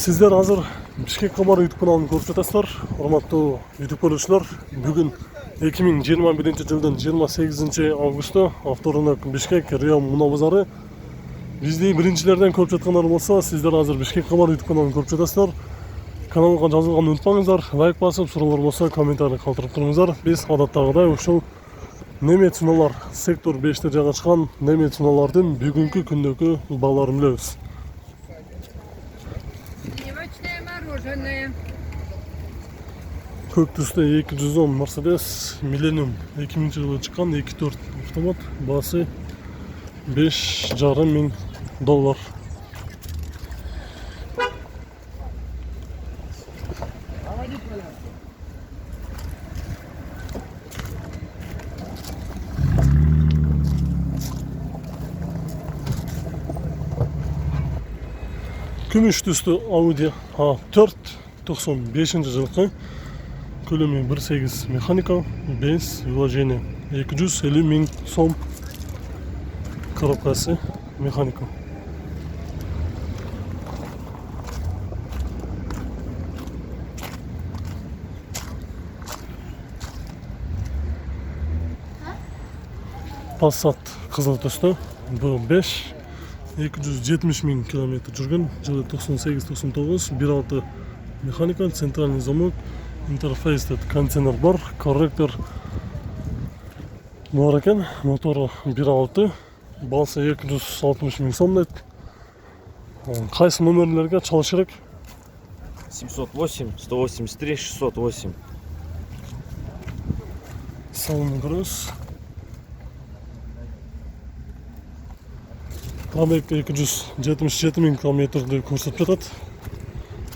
Сіздер азыр Бишкек Кабар YouTube каналын көрүп жатасыздар. Урматтуу YouTube көрүүчүлөр, бүгүн 2021 жылдын 28 августу авторунок Бишкек Рио Муна базары. Бизди биринчилерден көрүп жаткандар болсо, сиздер азыр Бишкек Кабар YouTube каналын көрүп жатасыздар. Каналга жазылганды унутпаңыздар, лайк басып, суроолор болсо комментарий калтырып туруңуздар. Биз адаттагыдай ушул Немет суналар сектор 5-те жайгашкан Немет суналардын бүгүнкү күндөгү бааларын билебиз. Көк түсте 210 Mercedes Millennium 2000 жылы чыккан 2.4 автомат, баасы $5.500. Күмүш түстүү Audi A4 95 жылкы, көлөмү 1.8 механика, без вложение 250 000 сом, коробкасы механика. Passat кызыл түстүү B5 270 000 километр жүргөн, жылы 98-99, 1.6 механика, центральный замок, интерфейс кондиционер бар, корректор бар экен, мотору 1.6, баасы 260 000 сом дейт. Кайсы номерлерге чалыш керек? 708, 183, 608. Салон көрөбүз. Пробег 277 000 километрди көрсөтүп жатат.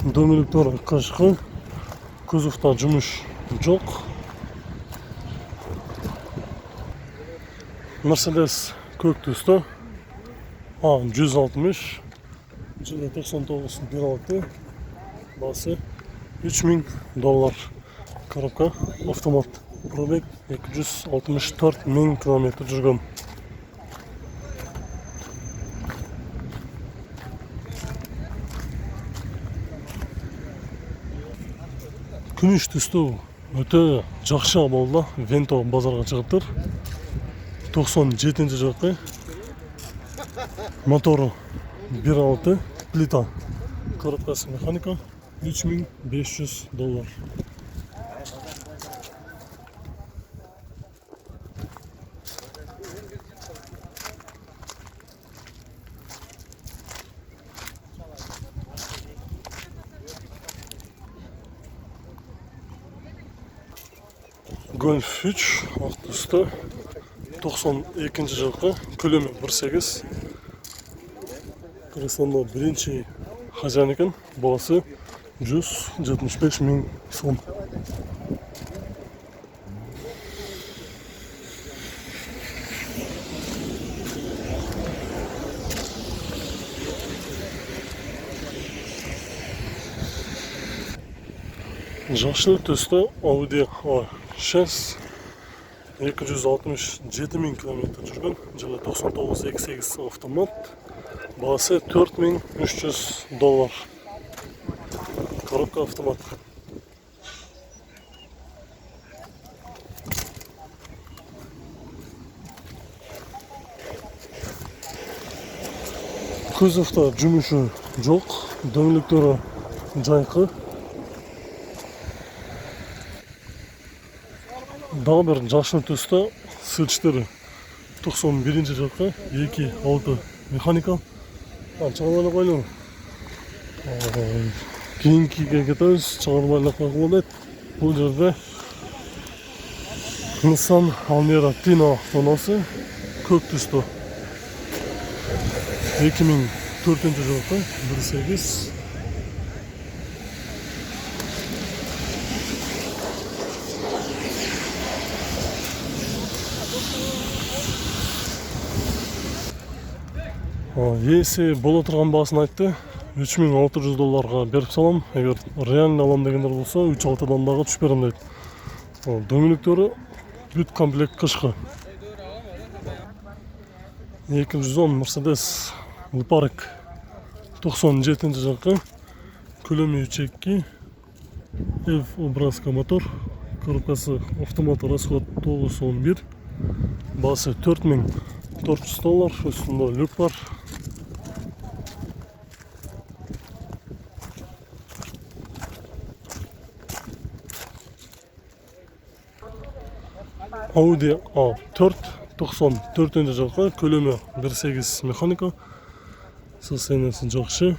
Дөмөлүктөр кышкы, кузовто жумуш жок. Mercedes көк түстө A160, жылы 99, 1.6, баасы $3000. Коробка автомат. Пробег 264 000 километр жүргөн. Күмүш түстүү өтө жакшы абалда Vento базарга чыгыптыр. 97 жылкы, мотору 1.6, плита, коробкасы механика, $3500. Golf 3 ак түстө 92 жылкы, көлөмү 1.8. Кыргызстанда биринчи хажан экен, баасы 175 000 сом. Жашыл түстө Audi A6 267 000 километр жүргөн, жылы 99-28 автомат, баасы $4300. Коробка автомат. Кузовто жумушу жок, дөмөлүктөрү жайкы. Дагы бир жашыл түстө сылчтары 91 жылкы, 2.6 механика. Чыгарып койду. Кийинкиге кетебиз, чыгарып элек койгон болот. Бул жерде Nissan Almera Tino тоннасы көк түстө 2004 жылкы, 1.8. Ээси боло турган баасын айтты. $3600 берип салам. Эгер реально алам дегендер болсо 3.6дан дагы түшүп берем дейт. Дөмөлүктөрү бүт комплект кышкы. 210 Mercedes Luparek 97 жылкы, Көлемі 3.2, F образка мотор, коробкасы автомат, расход 911, басы $4400, үстінде люк бар. Audi A4 94 жылғы, көлемі 1.8 механика, состояниесі жақсы,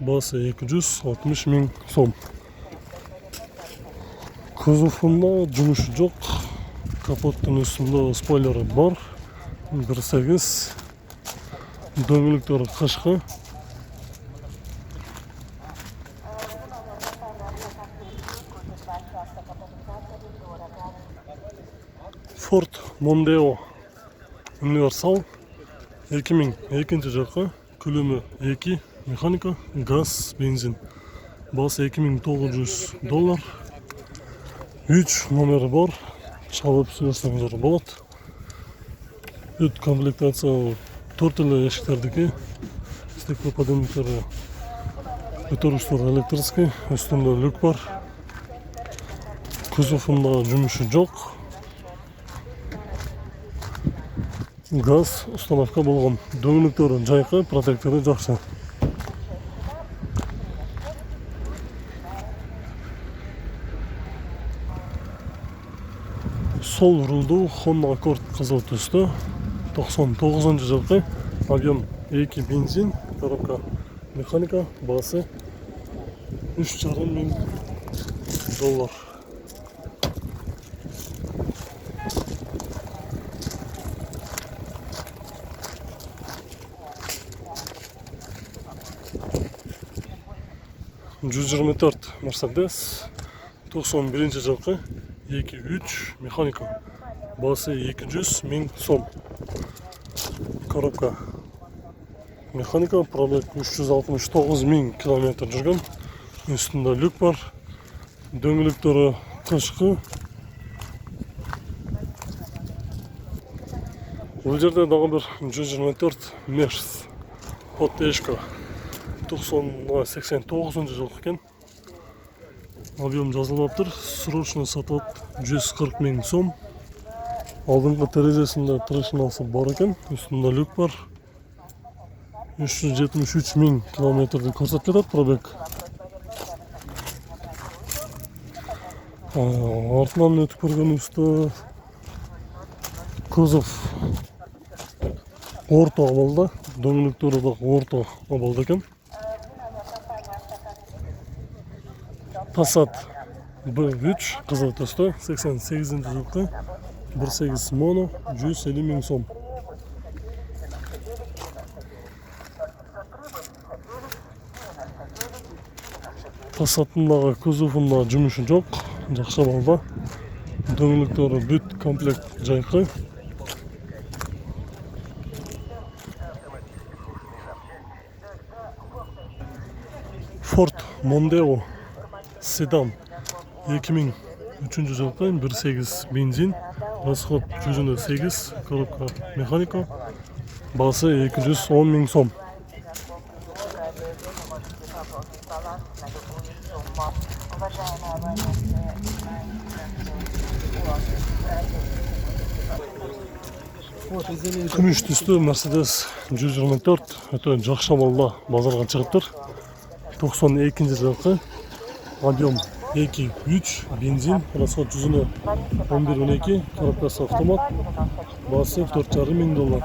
басы 260 000 сом. Кузовында жұмысы жоқ, капоттың үстінде спойлері бар, 1.8, дөңгелектері қышқы. Ford Mondeo универсал 2002 жылғы, көлемі 2 механика, газ, бензин, басы $2900, 3 номері бар, шалып сөйлесеңіздер болады. Үт комплектация 4 түрлі ешіктердікі, стеклоподъемниктері көтергіштері электрический, үстінде люк бар. Кузовында жұмысы жоқ. Газ установка болған, дөңгелектері жайқы, протекторы жақсы. Сол рулды Honda Accord қызыл түсті, 99 жылғы, объем 2 бензин, коробка механика, басы $3500. $124 Mercedes, 91 жылғы, 2.3 механика, басы $200 000 сом. Коробка механика, пробег 369 000 километр жүрген, үстінде люк бар, дөңгелектері қышқы. Бұл жерде дағы бір 124 Mercedes Hot Ешка 89 жылғы екен. Объем жазылып тұр, срочно сатылып 140 000 сом. Алдыңғы терезесінде трешинасы бар екен, үстінде люк бар. 373 000 километрді көрсетіп кетеді пробег. Артынан өтіп көрген үсті кузов орта абалда, дөңгелектері де орта абалда екен. Passat B3 қызыл түсті, 88 жылғы, 1.8 моно, 150 000 сом. Passat'ындағы кузовында жұмысы жоқ, жақсы балда. Дөңгелектері бүт комплект жайқы. Ford Mondeo седан 2003 жылғы, 1.8 бензин, расход 108, коробка механика, басы 210 000 сом. Күміш түсті Mercedes 124, өте жақсы балда базарға шығып тұр. 92 жылғы, объем 2.3 бензин, расход 111-12, коробкасы автомат, басы $4,500.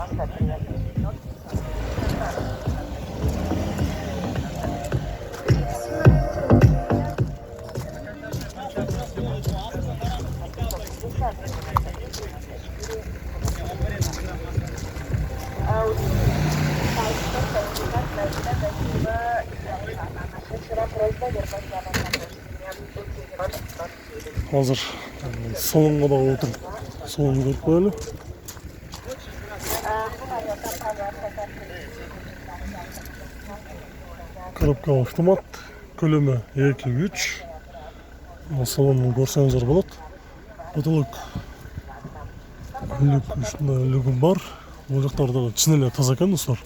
Hazır salonga da oturup salonu görüp koyalım. Коробка автомат, көлемі 2.3. Салонны көрсеңіздер болады. Потолок люк үстінде люгі бар. Ол жақтардағы чинелер таза екен достар.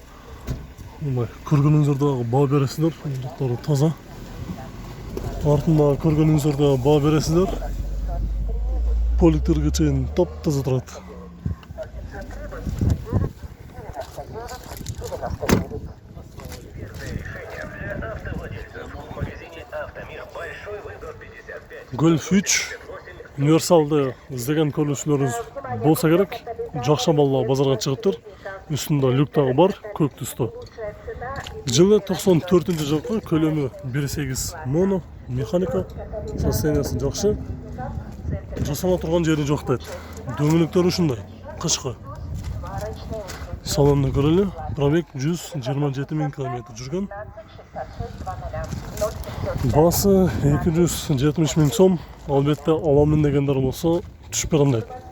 Көргеніңіздерді баға бересіздер. Ол жақтары таза. Артында көргөнүңүздөрдө баа бересиздер. Поликтерге чейин таптаза турат. Golf 3 универсалды издеген көрүүчүлөрүңүз болса керек. Жакшы балла базарга чыгыптыр. Үстүндө люк дагы бар, көк түстө. Жылы 94-жылкы көлөмү 1.8 моно, механика, состояниясы жакшы. Жасала турган жери жок дейт. Дөңгөлөктөрү ушундай, кышкы. Салонду көрөлү. Пробег 127 000 км жүргөн. Басы 270 000 сом. Албетте аламын дегендер болсо түшүп берем дейт.